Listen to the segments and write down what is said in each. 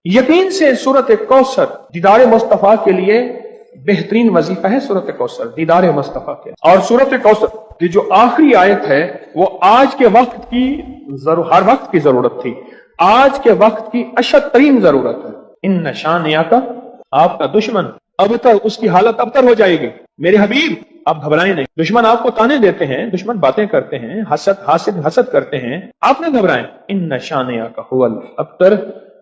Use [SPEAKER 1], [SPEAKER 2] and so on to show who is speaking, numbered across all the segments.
[SPEAKER 1] यकीन से सूरत कौसर दीदार मुस्तफा के लिए बेहतरीन वजीफा है। सूरत कौसर दीदार मुस्तफा के, और सूरत कौसर की जो आखिरी आयत है वो आज के वक्त की हर वक्त की जरूरत थी, आज के वक्त की अशद तरीन जरूरत है। इन शानिया का, आपका दुश्मन अबतर, उसकी हालत अबतर हो जाएगी। मेरे हबीब आप घबराएं नहीं। दुश्मन आपको ताने देते हैं, दुश्मन बातें करते हैं, हसद करते हैं, आप न घबराएं। इन शानिया का हुवल अबतर,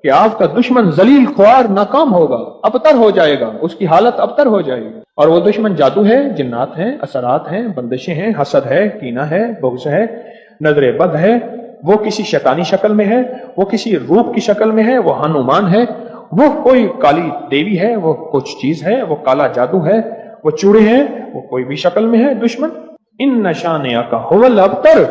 [SPEAKER 1] कि आपका दुश्मन जलील ख्वार नाकाम होगा, अबतर हो जाएगा, उसकी हालत अबतर हो जाएगी। और वो दुश्मन जादू है, जिन्नात है, असरात हैं, बंदिशें हैं, हसद है, कीना है, बुग़्ज़ है, नजर बद है, वो किसी शैतानी शक्ल में है, वो किसी रूप की शक्ल में है, वो हनुमान है, वो कोई काली देवी है, वो कुछ चीज है, वो काला जादू है, वो चूड़े हैं, वो कोई भी शक्ल में है दुश्मन। इन नशानिया का हुवल अबतर,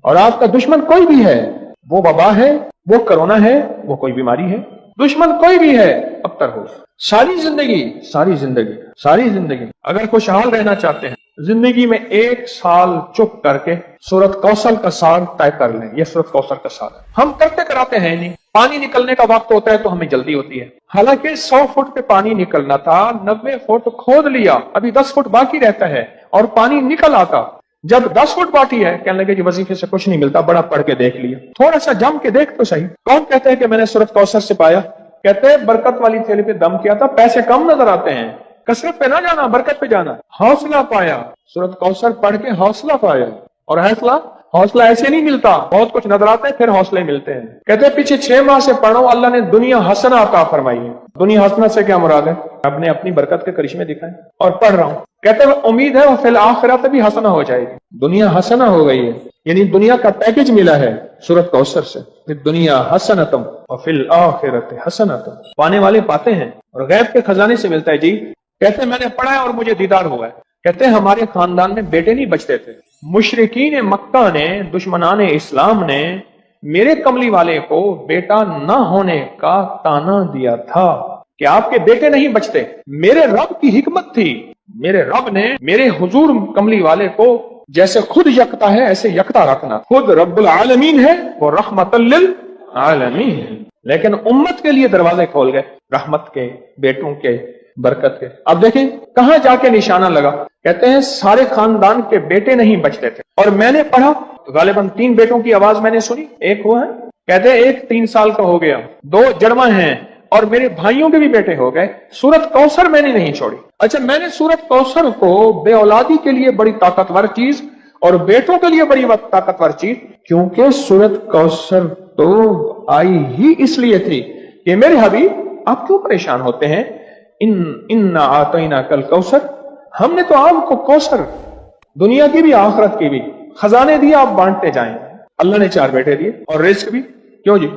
[SPEAKER 1] और आपका दुश्मन कोई भी है, वो वबा है, वो कोरोना है, वो कोई बीमारी है, दुश्मन कोई भी है, अबतर हो। सारी जिंदगी अगर खुशहाल रहना चाहते हैं, जिंदगी में 1 साल चुप करके सूरत कौसर का सार तय कर लें। यह सूरत कौसर का सार है। हम करते कराते हैं नहीं। पानी निकलने का वक्त होता है तो हमें जल्दी होती है। हालांकि 100 फुट पे पानी निकलना था, 90 फुट खोद लिया, अभी 10 फुट बाकी रहता है और पानी निकल आता। जब 10 फुट बाकी है, कहने लगे कि वजीफे से कुछ नहीं मिलता, बड़ा पढ़ के देख लिया, थोड़ा सा जम के देख तो सही। कौन कहते हैं कि मैंने सूरत कौसर से पाया? कहते हैं बरकत वाली थैली पे दम किया था, पैसे कम नजर आते हैं, कसरत पे ना जाना, बरकत पे जाना। हौसला पाया, सूरत कौसर पढ़ के हौसला पाया। और हौसला ऐसे नहीं मिलता, बहुत कुछ नजर आता है फिर हौसले मिलते हैं। कहते हैं पीछे 6 माह से पढ़ो, अल्लाह ने दुनिया हसना अता फरमाई है। दुनिया हसना से क्या मुराद है? रब ने अपनी बरकत के करिश्मे दिखाए और पढ़ रहा हूं। कहते हैं उम्मीद है फिल आखिरत भी हसना हो जाएगी। दुनिया हसना हो गई है, यानी दुनिया का पैकेज मिला है सूरत कौसर से। दुनिया हसनतम और फिल आखिरत हसनतम, पाने वाले पाते हैं और गैब के खजाने से मिलता है जी। कहते हैं मैंने पढ़ा है और मुझे दीदार हुआ है। कहते हैं हमारे खानदान में बेटे नहीं बचते थे। मुशरिकीन मक्का ने, दुश्मनान इस्लाम ने मेरे कमली वाले को बेटा न होने का ताना दिया था कि आपके बेटे नहीं बचते। मेरे रब की हिकमत थी, मेरे रब ने मेरे हुजूर कमली वाले को जैसे खुद यकता है ऐसे यकता रखना। खुद रब्बुल आलमीन है, वो रहमतल लिल आलमीन है, लेकिन उम्मत के लिए दरवाजे खोल गए रहमत के, बेटों के, बरकत के। अब देखें कहां जाके निशाना लगा। कहते हैं सारे खानदान के बेटे नहीं बचते थे और मैंने पढ़ा तो गालिबन 3 बेटों की आवाज मैंने सुनी। एक हुआ है, कहते हैं एक 3 साल का हो गया, 2 जड़वा हैं और मेरे भाइयों के भी बेटे हो गए। सूरत कौसर मैंने नहीं छोड़ी। अच्छा, मैंने सूरत कौसर को बेऔलादी के लिए बड़ी ताकतवर चीज और बेटों के लिए बड़ी ताकतवर चीज, क्योंकि सूरत कौसर तो आई ही इसलिए थी कि मेरे हबीब आप क्यों परेशान होते हैं। इन्ना आतैना कल कौसर, हमने तो आपको कौसर दुनिया की भी आखिरत की भी खजाने दिए, आप बांटते जाएं। अल्लाह ने 4 बेटे दिए और रिस्क भी। क्यों जी?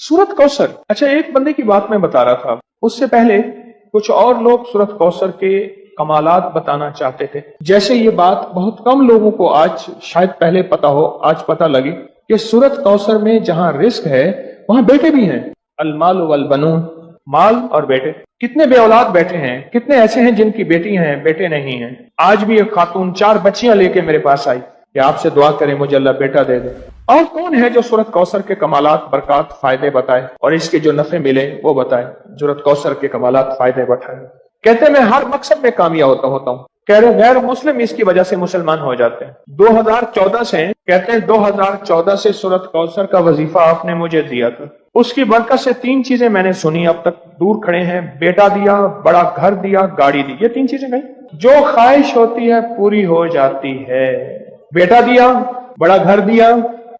[SPEAKER 1] सूरत कौसर। अच्छा, एक बंदे की बात मैं बता रहा था, उससे पहले कुछ और लोग सूरत कौसर के कमालात बताना चाहते थे। जैसे ये बात बहुत कम लोगों को आज शायद पहले पता हो, आज पता लगी कि सूरत कौसर में जहां रिस्क है वहां बेटे भी हैं। अलमाल वल बनून, माल और बेटे। कितने बेऔलाद बैठे हैं, कितने ऐसे हैं जिनकी बेटी हैं, बेटे नहीं हैं। आज भी एक खातून 4 बच्चियां लेके मेरे पास आई कि आपसे दुआ करें मुझे अल्लाह बेटा दे दे। और कौन है जो सूरत कौसर के कमालात, बरकत, फायदे बताए और इसके जो नफे मिले वो बताए। सूरत कौसर के कमालात, फायदे बताए। कहते हैं मैं हर मकसद में कामयाब होता हूँ। कह रहे गैर मुस्लिम इसकी वजह से मुसलमान हो जाते हैं। 2014 से, कहते हैं 2014 से सूरत कौसर का वजीफा आपने मुझे दिया था, उसकी बरकत से 3 चीजें मैंने सुनी। अब तक दूर खड़े हैं, बेटा दिया, बड़ा घर दिया, गाड़ी दी। ये 3 चीजें गई जो ख्वाहिश होती है पूरी हो जाती है। बेटा दिया, बड़ा घर दिया,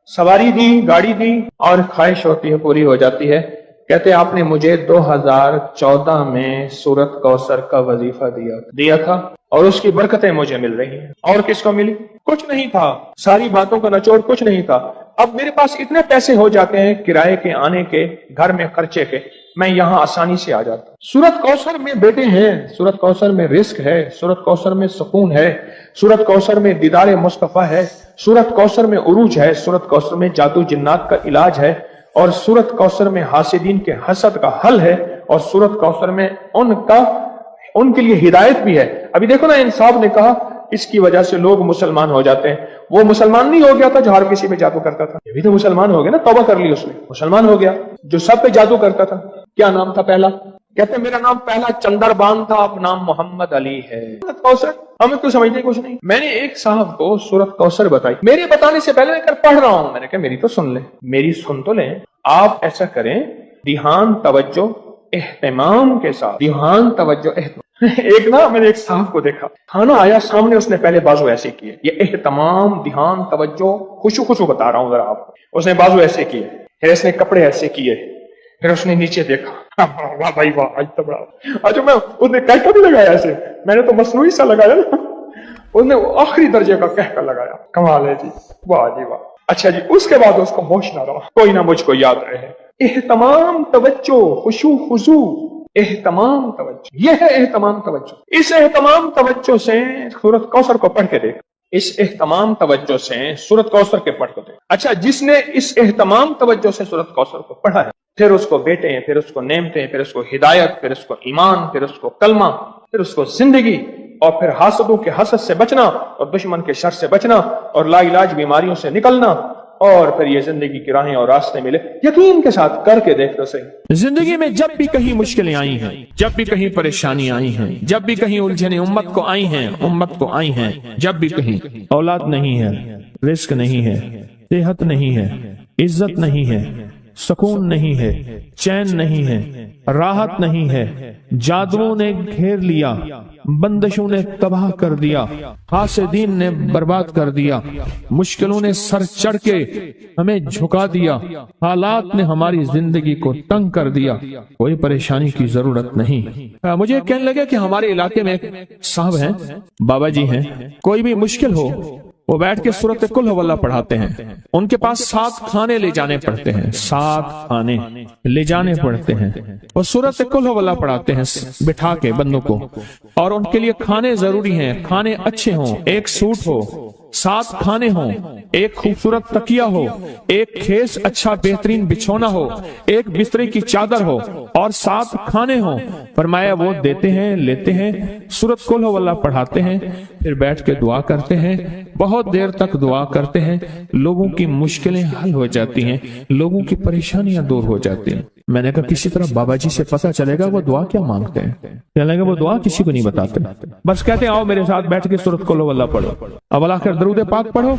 [SPEAKER 1] सवारी दी, गाड़ी दी और ख्वाहिश होती है पूरी हो जाती है। कहते आपने मुझे 2014 में सूरत कौसर का वजीफा दिया था और उसकी बरकतें मुझे मिल रही हैं। और किसको मिली? कुछ नहीं था, सारी बातों का निचोड़ कुछ नहीं था। अब मेरे पास इतने पैसे हो जाते हैं किराए के, आने के, घर में खर्चे के, मैं यहां आसानी से आ जाता। सूरत कौसर में बेटे हैं, सूरत कौसर में रिस्क है, सूरत कौसर में सुकून है, सूरत कौसर में दीदार मुस्तफा है, सूरत कौसर में उरूज है, सूरत कौसर में जादू जिन्नात का इलाज है और सूरत कौसर में हासिदीन के हसद का हल है और सूरत कौसर में उनके लिए हिदायत भी है। अभी देखो ना, इंसाफ ने कहा इसकी वजह से लोग मुसलमान हो जाते हैं وہ مسلمان نہیں ہو گیا تھا جو ہر کسی پہ جادو کرتا تھا، یہ بھی تو مسلمان ہو گیا نا، توبہ کر لی اس نے، مسلمان ہو گیا۔ جو سب پہ جادو کرتا تھا، کیا نام تھا پہلا؟ کہتے ہیں میرا نام پہلا چندربان تھا، اب نام محمد علی ہے۔ کوثر ہمیں تو سمجھنے کچھ نہیں۔ میں نے ایک صاحب کو سورت کوثر بتائی، میرے بتانے سے پہلے میں پڑھ رہا ہوں، میں نے کہا میری تو سن لیں، میری سن تو لیں۔ آپ ایسا کریں، دھیان، توجہ، اہتمام کے ساتھ، دھیان، توجہ، اہتمام۔ ایک نا میں نے ایک صاحب کو دیکھا، کھانا آیا سامنے، اس نے پہلے بازو ایسے کیے، یہ اہتمام، دھیان، توجہ، خوشو بتا رہا ہوں ذرا آپ کو۔ اس نے بازو ایسے کیے، پھر اس نے کپڑے ایسے کیے، پھر اس نے نیچے دیکھا، واہ بھائی واہ، آج تو بڑا، اچھا میں اس نے کہہ کر بھی لگایا ایسے، میں نے تو مصنوعی سا لگایا نا، اس نے آخری درجے کا کہہ کر لگایا، کمال ہے جی، واہ جی واہ۔ اچھا جی، اس کے بعد اس کو ہوش نہ رہا، کوئی نہ مجھ کو یاد رہے، اہتمام، توجہ، خشوع خضوع، اہتمام، توجہ، یہ ہے اہتمام توجہ۔ اس اہتمام توجہ سے سورت کوثر کو پڑھ کے دیکھ، اس اہتمام توجہ سے سورت کوثر کے پڑھ کے دیکھ۔ اچھا، جس نے اس اہتمام توجہ سے سورت کوثر کو پڑھا ہے، پھر اس کو بیٹے ہیں، پھر اس کو نعمتیں ہیں، پھر اس کو ہدایت، پھر اس کو ایمان، پھر اس کو کلمہ، پھر اس کو زندگی، اور پھر حاسدوں کے حسد سے بچنا، اور دشمن کے شر سے بچنا، اور لا علاج بیماریوں سے نکلنا، اور پھر یہ زندگی کی راہیں اور راستے ملے۔ یقین کے ساتھ کر کے دیکھ تو صحیح۔
[SPEAKER 2] زندگی میں جب بھی کہیں مشکلیں آئی ہیں، جب بھی کہیں پریشانی آئی ہیں، جب بھی کہیں الجھنیں امت کو آئی ہیں، جب بھی کہیں اولاد نہیں ہے، رزق نہیں ہے، صحت نہیں ہے، عزت نہیں ہے، سکون نہیں ہے، چین نہیں ہے، راحت نہیں ہے، جادوؤں نے گھیر لیا، بندشوں نے تباہ کر دیا، حاسدین نے برباد کر دیا، مشکلوں نے سر چڑھ کے ہمیں جھکا دیا، حالات نے ہماری زندگی کو تنگ کر دیا، کوئی پریشانی کی ضرورت نہیں۔ مجھے کہنے لگے کہ ہمارے علاقے میں ایک صاحب ہیں، بابا جی ہیں، کوئی بھی مشکل ہو وہ بیٹھ کے سورت قل ہو اللہ پڑھاتے ہیں، ان کے پاس 7 کھانے لے جانے پڑتے ہیں، 7 کھانے لے جانے پڑتے ہیں، وہ سورت قل ہو اللہ پڑھاتے ہیں بٹھا کے بندوں کو، اور ان کے لیے کھانے ضروری ہیں، کھانے اچھے ہوں، ایک سوٹ ہو، 7 کھانے ہوں، ایک خوبصورت تکیہ ہو، ایک کھیس اچھا بہترین بچھونا ہو، ایک بسترے کی چادر ہو، اور 7 کھانے ہوں۔ فرمایا وہ دیتے ہیں، لیتے ہیں، سورت قل ہو اللہ پڑھاتے ہیں، پھر بیٹھ کے دعا کرتے ہیں، بہت دیر تک دعا کرتے ہیں، لوگوں کی مشکلیں حل ہو جاتی ہیں، لوگوں کی پریشانیاں دور ہو جاتی ہیں۔ میں نے کہا کسی طرح بابا جی سے پتہ چلے گا وہ دعا کیا مانگتے ہیں؟ کہنے لگا وہ دعا کسی کو نہیں بتاتے، بس کہتے ہیں آؤ میرے ساتھ بیٹھ کے سورت قل ہو اللہ پڑھو، اول آخر درود پاک پڑھو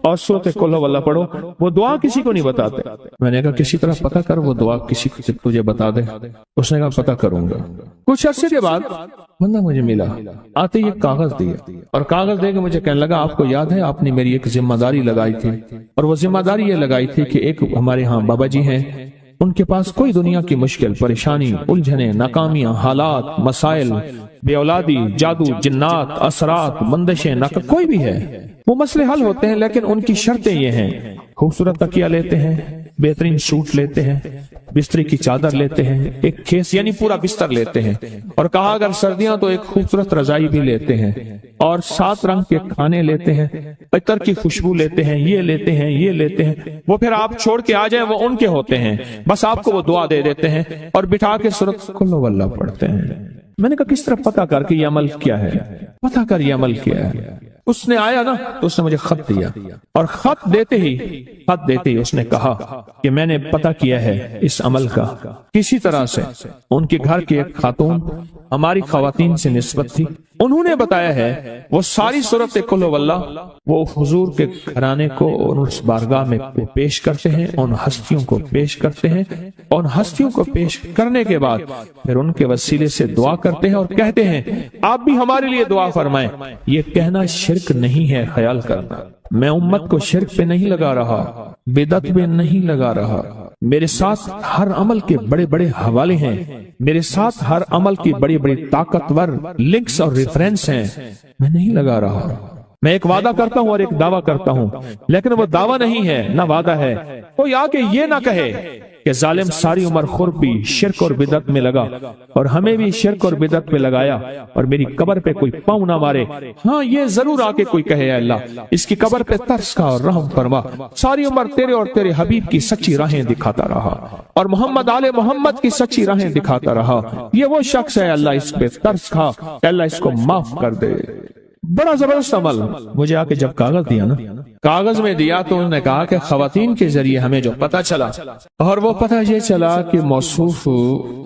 [SPEAKER 2] اور سورت قل ہو اللہ پڑھو، وہ دعا کسی کو نہیں بتاتے۔ میں نے کہا کسی طرح پتہ کر وہ دعا کسی کو تجھے بتا دے۔ اس نے کہا پتہ کروں گا۔ کچھ عرصے کے بعد بندہ مجھے ملا، آتے یہ کاغذ دیا، اور کاغذ دے کے مجھے کہنے لگا آپ کو یاد ہے آپ نے میری ایک ذمہ داری لگائی تھی، اور وہ ذمہ داری یہ لگائی تھی کہ ایک ہمارے ہاں بابا جی ہیں، ان کے پاس کوئی دنیا کی مشکل، پریشانی، الجھنیں، ناکامیاں، حالات، مسائل، بے اولادی، جادو، جنات، اثرات، بندشیں، کوئی بھی ہے، وہ مسئلے حل ہوتے ہیں، لیکن ان کی شرطیں یہ ہیں، خوبصورت تکیہ لیتے ہیں، بہترین سوٹ لیتے ہیں، بستری کی چادر لیتے ہیں، ایک کھیس یعنی پورا بستر لیتے ہیں، اور کہا اگر سردیاں تو ایک خوبصورت رضائی بھی لیتے ہیں، اور 7 رنگ کے کھانے لیتے ہیں، عطر کی خوشبو لیتے ہیں، یہ لیتے ہیں، یہ لیتے ہیں، وہ پھر آپ چھوڑ کے آ جائیں وہ ان کے ہوتے ہیں، بس آپ کو وہ دعا دے دیتے ہیں اور بٹھا کے سورت قل ہو اللہ پڑھتے ہیں۔ میں نے کہا کس طرح پتہ کر کے یہ عمل کیا ہے؟ پتہ کر یہ عمل کیا ہے؟ اس نے آیا نا تو اس نے مجھے خط دیا، اور خط دیتے ہی اس نے کہا کہ میں نے پتہ کیا ہے اس عمل کا، کسی طرح سے ان کے گھر کی ایک خاتون ہماری خواتین سے نسبت تھی، انہوں نے بتایا ہے وہ ساری سورت قل ہو اللہ وہ حضور کے گھرانے کو اس بارگاہ میں پیش کرتے ہیں، ان ہستیوں کو پیش کرتے ہیں، ان ہستیوں کو پیش کرنے کے بعد پھر ان کے وسیلے سے دعا کرتے ہیں اور کہتے ہیں آپ بھی ہمارے لیے دعا فرمائیں۔ یہ کہنا شرک نہیں ہے، خیال کرنا، میں امت کو شرک پہ نہیں لگا رہا، بدعت پہ نہیں لگا رہا، میرے ساتھ ہر عمل کے بڑے بڑے حوالے ہیں، میرے ساتھ ہر عمل کی بڑی بڑی طاقتور لنکس اور ریفرنس ہیں، میں نہیں لگا رہا، میں ایک وعدہ کرتا ہوں اور ایک دعویٰ کرتا ہوں، لیکن وہ دعویٰ نہیں ہے نہ وعدہ ہے۔ کوئی آ کے یہ نہ کہے کہ ظالم ساری عمر خربی شرک اور بدعت میں لگا اور ہمیں بھی شرک اور بدعت پہ لگایا اور میری قبر پہ کوئی پاؤں نہ مارے۔ ہاں یہ ضرور آ کے کوئی کہے اے اللہ اس کی قبر پہ ترس کھا اور رحم فرما، ساری عمر تیرے اور تیرے حبیب کی سچی راہیں دکھاتا رہا اور محمد آل محمد کی سچی راہیں دکھاتا رہا، یہ وہ شخص ہے اللہ اس پہ ترس کھا، اللہ اس کو معاف کر دے۔ بڑا زبردست عمل۔ مجھے آ کے جب کاغذ دیا نا कागज में दिया तो उन्होंने कहा कि खवातीन के जरिए हमें जो पता चला, और वो पता ये चला कि मौसूफ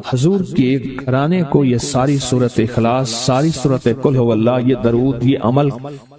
[SPEAKER 2] हजूर के घराने को ये सारी सूरत इखलास, सारी सूरत कुल हु अल्लाह, ये दरूद, ये अमल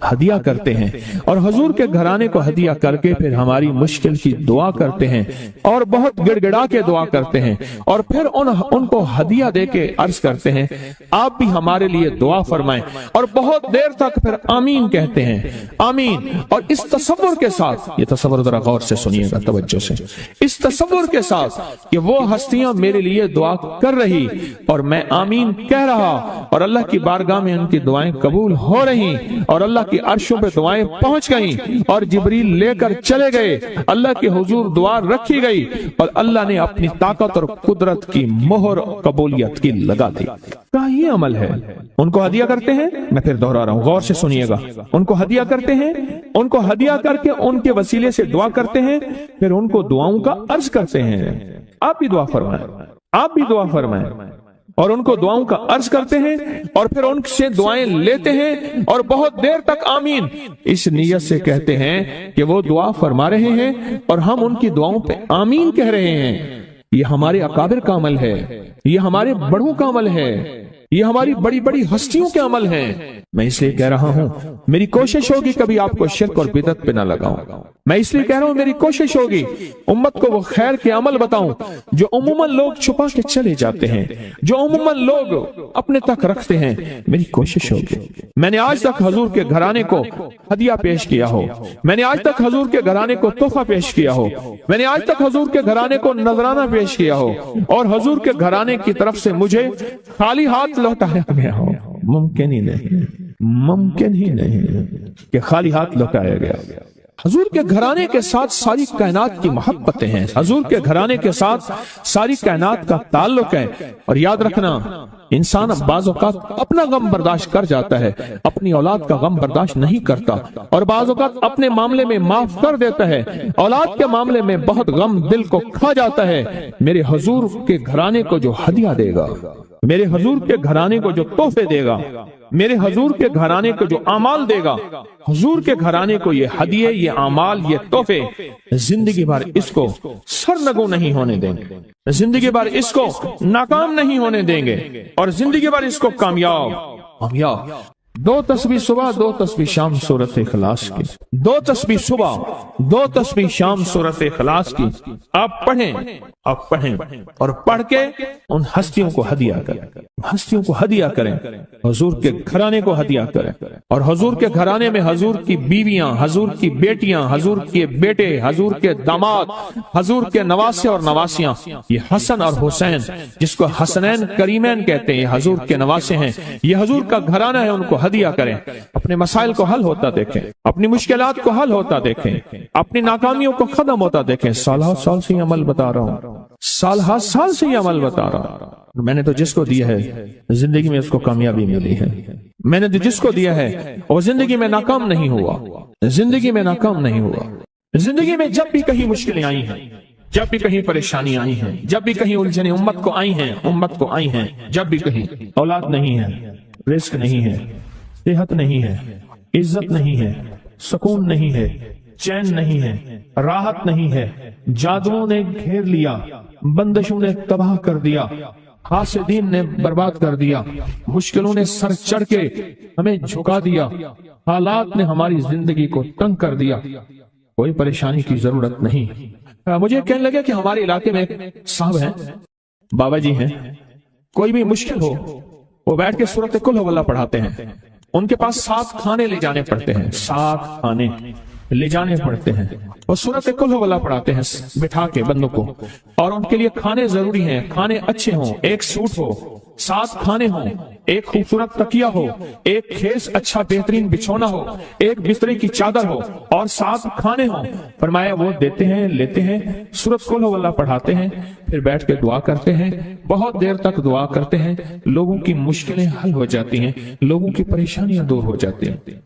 [SPEAKER 2] हदिया करते हैं, और हजूर के घराने को हदिया करके फिर हमारी मुश्किल की दुआ करते हैं, और बहुत गिड़गिड़ा के दुआ करते हैं, और फिर उनको हदिया दे के अर्ज करते हैं आप भी हमारे लिए दुआ फरमाएं, और बहुत देर तक फिर आमीन कहते हैं, आमीन। और इस तसव्वुर के साथ, ये तसव्वुर जरा गौर से सुनिएगा तवज्जो से, इस तसव्वुर के साथ कि वो हस्तियां मेरे लिए दुआ कर रही और मैं आमीन कह रहा, और अल्लाह की बारगाह में उनकी दुआएं कबूल हो रही, और अल्लाह की अर्शों पे दुआएं पहुंच गईं, और जिब्रील लेकर चले गए, अल्लाह के हुजूर दुआ रखी गई, और अल्लाह ने अपनी ताकत और कुदरत की मोहर कबूलियत की लगा दी। क्या ये अमल है? उनको हदिया करते हैं, मैं फिर दोहरा रहा हूं, गौर से सुनिएगा, उनको हदिया करते हैं, उनको हदिया करके उनके वसीले से दुआ करते हैं, फिर उनको दुआओं का अर्ज करते हैं आप भी दुआ फरमाएं, आप भी दुआ फरमाएं, और उनको दुआओं का अर्ज करते हैं, और फिर उनसे दुआएं लेते हैं, और बहुत देर तक आमीन इस नीयत से कहते हैं कि वो दुआ फरमा रहे हैं और हम उनकी दुआओं पे आमीन कह रहे हैं। ये हमारे अकाबिर का अमल है, ये हमारे बड़ों का अमल है, ये हमारी बड़ी बड़ी हस्तियों के अमल हैं। मैं इसलिए कह रहा हूं, मेरी कोशिश होगी कभी आपको शिर्क और बिदअत पे ना लगाऊं। मैं इसलिए कह रहा हूं, मेरी कोशिश होगी उम्मत को वो खैर के अमल बताऊं जो उम्मन लोग छुपा के चले जाते हैं, जो उम्मन लोग अपने तक रखते हैं। मेरी कोशिश होगी, मैंने आज तक हजूर के घराने को हदिया पेश किया हो, मैंने आज तक हजूर के घराने को तोहफा पेश किया हो, मैंने आज तक हजूर के घराने को नजराना पेश किया हो, और हजूर के घराने की तरफ से मुझे खाली हाथ लौटाया गया हो। मुमकिन ही नहीं, मुमकिन ही नहीं कि खाली हाथ लौटाया गया। हजूर के घराने के साथ सारी कायनात की मोहब्बतें हैं, हजूर के घराने के साथ सारी कायनात का ताल्लुक है। और याद रखना, इंसान बाज़ औक़ात अपना गम बर्दाश्त कर जाता है, अपनी औलाद का गम बर्दाश्त नहीं करता, और बाज़ औक़ात अपने मामले में माफ कर देता है, औलाद के मामले में बहुत गम दिल को खा जाता है। मेरे हजूर के घराने को जो हदिया देगा, मेरे हजूर के घराने को जो तोहफे देगा, मेरे हजूर के घराने को जो अमाल देगा, हजूर के घराने को ये हदिये, ये अमाल, ये तोहफे जिंदगी भर इसको सरनगू नहीं होने देंगे, जिंदगी भर इसको नाकाम नहीं होने देंगे, और जिंदगी भर इसको कामयाब। 2 तस्बीह सुबह, 2 तस्बीह शाम सूरत इखलास की, 2 तस्बीह सुबह, 2 तस्बीह शाम सूरत इखलास की आप पढ़ें, आप पढ़ें, और पढ़ के उन हस्तियों को हदिया करें, हस्तियों को हदिया करें, हजूर के घराने को हदिया करें। और हजूर के घराने में हजूर की बीवियां, हजूर की बेटियां, हजूर के बेटे, हजूर के दामाद, हजूर के नवासे और नवासियां, ये हसन और हुसैन जिसको हसनैन करीमैन कहते हैं, हजूर के नवासे हैं, ये हजूर का घराना है, उनको हदिया करें। अपने मसाइल को हल होता देखें, अपनी मुश्किलात को हल होता देखें, अपनी नाकामियों को खत्म होता देखें। साल से अमल बता रहा हूं, साल से अमल बता रहा हूं। मैंने तो जिसको दिया है जिंदगी में उसको कामयाबी मिली है, मैंने तो जिसको दिया है वो जिंदगी में नाकाम नहीं हुआ, जिंदगी में नाकाम नहीं हुआ। जिंदगी में जब भी कहीं मुश्किलें आई हैं, जब भी कहीं परेशानी आई है, जब भी कहीं उलझने उम्मत को आई हैं, उम्मत को आई हैं, जब भी कहीं औलाद नहीं है, रिस्क नहीं है, सेहत नहीं है, इज्जत नहीं है, सुकून नहीं है, चैन नहीं है, राहत नहीं है, जादुओं ने घेर लिया, बंदिशों ने तबाह कर दिया, हासिदीन ने बर्बाद कर दिया, मुश्किलों ने सर चढ़ के हमें झुका दिया, हालात ने हमारी जिंदगी को तंग कर दिया। कोई परेशानी की जरूरत नहीं। मुझे कहने लगे कि हमारे इलाके में एक साहब हैं, बाबा जी हैं, कोई भी मुश्किल हो वो बैठ के सूरत कुल हु अल्लाह पढ़ाते हैं। उनके पास 7 खाने ले जाने पड़ते हैं, 7 खाने ले जाने पड़ते हैं, और सूरत कुल हु अल्लाह पढ़ाते हैं बिठा के बंदों को। और उनके लिए खाने जरूरी हैं, खाने अच्छे हों, एक सूट हो, 7 खाने हों, एक खूबसूरत तकिया हो, एक खेस अच्छा बेहतरीन बिछौना हो, एक बिस्तरे की चादर हो, और 7 खाने हों। फरमाया वो देते हैं, लेते हैं, सूरत कुल हु अल्लाह पढ़ाते हैं, फिर बैठ के दुआ करते हैं, बहुत देर तक दुआ करते हैं, लोगों की मुश्किलें हल हो जाती हैं, लोगों की परेशानियां दूर हो जाती हैं।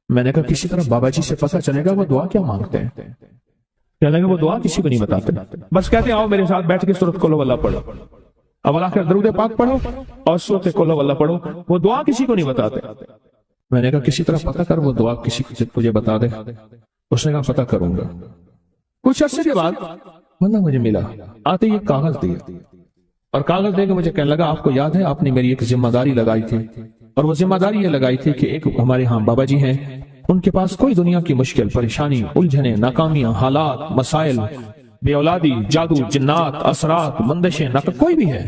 [SPEAKER 2] मैंने कहा किसी तरह बाबा जी से पता चलेगा वो दुआ क्या मांगते हैं। कहने लगे वो दुआ किसी को नहीं बताते, बस कहते हैं आओ मेरे साथ बैठ के सूरत कुल हु अल्लाह पढ़ो, अब आखिर दरूद पाक पढ़ो और सूरत कुल हु अल्लाह पढ़ो, वो दुआ किसी को नहीं बताते। मैंने कहा किसी तरह पता कर वो दुआ किसी को तुझे बता दे। उसने कहा पता करूंगा। कुछ अर्से के बाद बंदा मुझे मिला, आते ही कागज दिया और कागज देकर मुझे कहने लगा आपको याद है आपने मेरी एक जिम्मेदारी लगाई थी, और वो जिम्मेदारी ये लगाई थी कि एक हमारे यहाँ बाबा जी हैं, उनके पास कोई दुनिया की मुश्किल, परेशानी, उलझने, नाकामियां, हालात, मसाइल, बेऔलादी, जादू, जिन्नात, असरात, बंदिशें, नकद कोई भी है,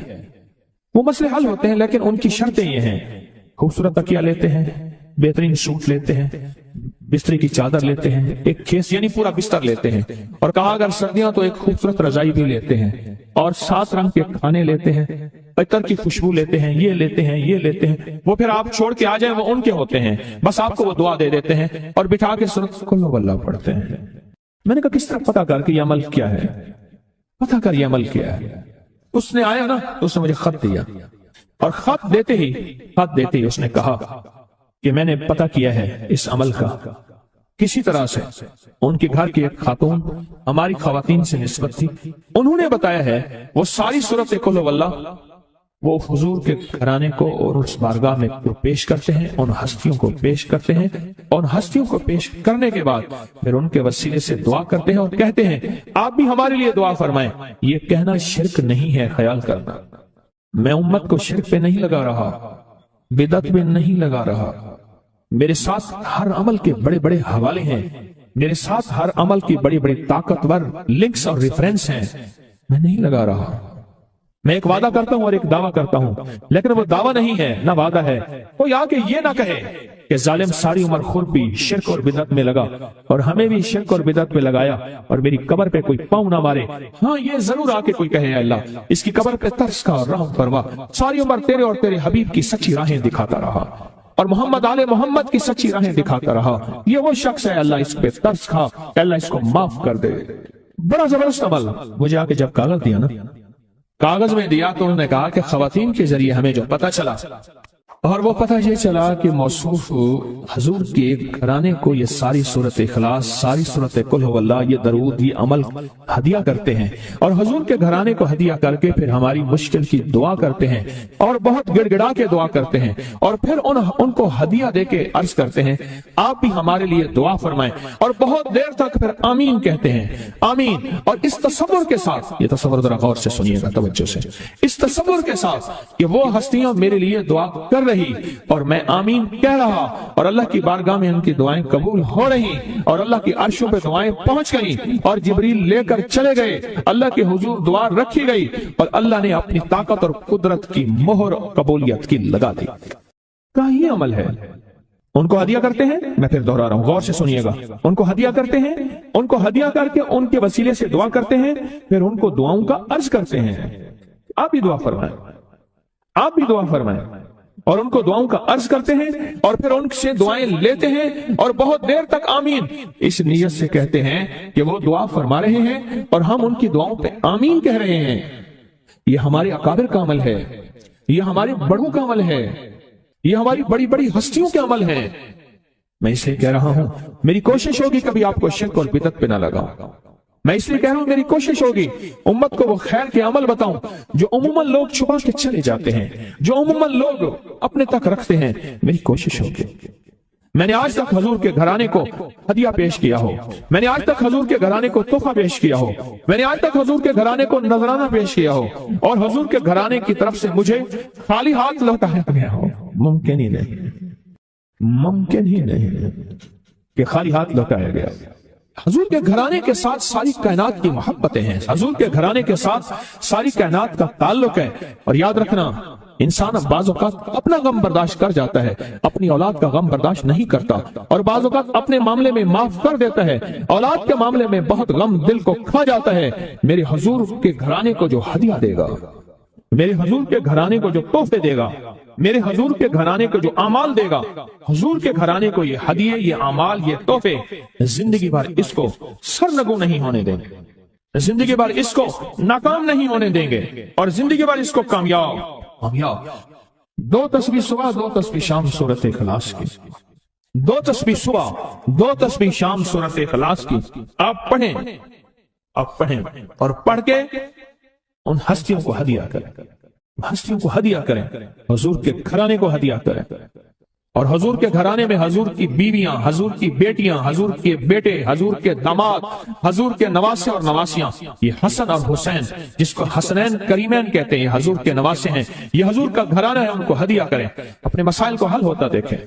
[SPEAKER 2] वो मसले हल होते हैं, लेकिन उनकी शर्तें ये हैं, खूबसूरत तकिया लेते हैं, बेहतरीन सूट लेते हैं, बिस्तरी की चादर लेते हैं, एक खेस यानी पूरा बिस्तर लेते हैं, और कहा अगर सर्दियां तो एक खूबसूरत रजाई भी लेते हैं, और 7 रंग के खाने लेते हैं, इतर की खुशबू लेते हैं, ये लेते हैं, ये लेते हैं। वो फिर आप छोड़ के आ जाए वो उनके होते हैं, बस आपको वो दुआ दे देते हैं और बिठा के सूरत कुल वल्लाह पढ़ते हैं। मैंने कहा किस तरह पता कर कि ये अमल क्या है, पता कर ये अमल क्या है। उसने आया ना तो उसने मुझे खत दिया, और खत देते ही उसने कहा कि मैंने पता किया है इस अमल का किसी तरह से। उनके घर की एक खातून हमारी खवातीन से निस्बत थी, उन्होंने बताया है वो सारी सूरत कुल वल्लाह वो हुजूर के घराने को और उस बारगाह में पेश करते हैं, उन हस्तियों को पेश करते हैं, और हस्तियों को पेश करने के बाद फिर उनके वसीले से दुआ करते हैं और कहते हैं आप भी हमारे लिए दुआ फरमाएं। ये कहना शिरक नहीं है, ख्याल करना, मैं उम्मत को शिरक पे नहीं लगा रहा, बिदअत में नहीं लगा रहा। मेरे साथ हर अमल के बड़े बड़े हवाले हैं, मेरे साथ हर अमल की बड़ी बड़ी ताकतवर लिंक्स और रेफरेंस हैं, मैं नहीं लगा रहा। मैं एक वादा करता हूं और एक दावा करता हूं, लेकिन वो दावा नहीं है ना वादा है। कोई आके ये ना कहे कि जालिम सारी उम्र खुरपी शिरक और बिदअत में लगा और हमें भी शिरक और बिदअत में लगाया और मेरी कब्र पे कोई पाँव ना मारे। हाँ ये जरूर आके कोई कहे अल्लाह इसकी कब्र पे तरस का और रहम फरमा, सारी उम्र तेरे और तेरे हबीब की सच्ची राहें दिखाता रहा और मोहम्मद आले मोहम्मद की सच्ची राहें दिखाता रहा। ये वो शख्स है, अल्लाह इस पे तरस खा, अल्लाह इसको माफ कर दे। बड़ा जबरदस्त अमल। मुझे आके जब कागज दिया ना, कागज में दिया तो उन्होंने कहा कि खवातीन के जरिए हमें जो पता चला, और वो पता ये चला कि मौसूफ हजूर के घराने को ये सारी सूरत इखलास, सारी सूरत कुल हुवल्लाह, ये दरूद, ये अमल हदिया करते हैं और हजूर के घराने को हदिया करके फिर हमारी मुश्किल की दुआ करते हैं और बहुत गिड़गिड़ा के दुआ करते हैं और फिर उनको हदिया दे के अर्ज करते हैं आप भी हमारे लिए दुआ फरमाएं, और बहुत देर तक फिर आमीन कहते हैं, आमीन। और इस तसव्वुर के साथ, ये तसव्वुर जरा गौर से सुनिएगा तवज्जो से, इस तसव्वुर के साथ कि वो हस्तियां मेरे लिए दुआ कर रही और मैं आमीन कह रहा और अल्लाह की बारगाह में उनकी दुआएं कबूल हो रही और अल्लाह की अर्शों पे दुआएं पहुंच गई और जिब्रील लेकर चले गए, अल्लाह के हुजूर दुआ रखी गई और अल्लाह ने अपनी ताकत और कुदरत की मोहर कबूलियत की लगा दी। क्या ये अमल है? उनको हदिया करते हैं, मैं फिर दोहरा रहा हूं, गौर से सुनिएगा, उनको हदिया करते हैं, उनको हदिया करके उनके वसीले से दुआ करते हैं, फिर उनको दुआओं का अर्ज करते हैं आप भी दुआ फरमाएं, आप भी दुआ फरमाएं, और उनको दुआओं का अर्ज करते हैं और फिर उनसे दुआएं लेते हैं और बहुत देर तक आमीन इस नियत से कहते हैं कि वो दुआ फरमा रहे हैं और हम उनकी दुआओं पे आमीन कह रहे हैं। ये हमारे अकाबिर का अमल है, ये हमारे बड़ों का अमल है, ये हमारी बड़ी बड़ी हस्तियों के अमल है। मैं इसलिए कह रहा हूं मेरी कोशिश होगी कभी आपको शिर्क और बिदअत पे ना लगाऊं। मैं इसलिए कह रहा हूं मेरी कोशिश होगी उम्मत को वो खैर के अमल बताऊं जो उम्मन लोग छुपा के चले जाते हैं, जो उम्मन लोग अपने तक रखते हैं। मेरी कोशिश होगी। मैंने आज तक हजूर के घराने को हदिया पेश किया हो, मैंने आज तक हजूर के घराने को तोहफा पेश किया हो, मैंने आज तक हजूर के घराने को नजराना पेश किया हो और हजूर के घराने की तरफ से मुझे खाली हाथ लौटाया गया हो। मुमकिन ही नहीं, मुमकिन ही नहीं कि खाली हाथ लौटाया गया। हजूर के घराने के साथ सारी कायनात की मोहब्बतें हैं, हजूर के घराने के साथ सारी कायनात का ताल्लुक है। और याद रखना इंसान बाज़ औक़ात अपना गम बर्दाश्त कर जाता है, अपनी औलाद का गम बर्दाश्त नहीं करता, और बाज़ औक़ात अपने मामले में माफ कर देता है, औलाद के मामले में बहुत गम दिल को खा जाता है। मेरे हजूर के घराने को जो हदिया देगा, मेरे हजूर के घराने को जो तोहफे देगा, मेरे हजूर के घराने को जो अमाल देगा, हजूर के घराने को ये हदिये, ये अमाल, ये तोहफे जिंदगी भर इसको सरनगू नहीं होने देंगे, जिंदगी भर इसको नाकाम नहीं होने देंगे और जिंदगी भर इसको कामयाब। 2 तस्बीह सुबह 2 तस्बीह शाम सूरत इखलास की, 2 तस्बीह सुबह 2 तस्बीह शाम सूरत इखलास की आप पढ़ें, आप पढ़ें और पढ़ के उन हस्तियों को हदिया करें, हस्तियों को हदिया करें, हुजूर के घराने को हदिया करें اور حضور کے گھرانے میں حضور کی بیویاں، حضور کی بیٹیاں، حضور کے بیٹے، حضور کے داماد، حضور کے نواسے اور نواسیاں، یہ حسن اور حسین جس کو حسنین کریمین کہتے ہیں، یہ حضور کے نواسے ہیں، یہ حضور کا گھرانہ ہے، ان کو ہدیہ کریں، اپنے مسائل کو حل ہوتا دیکھیں۔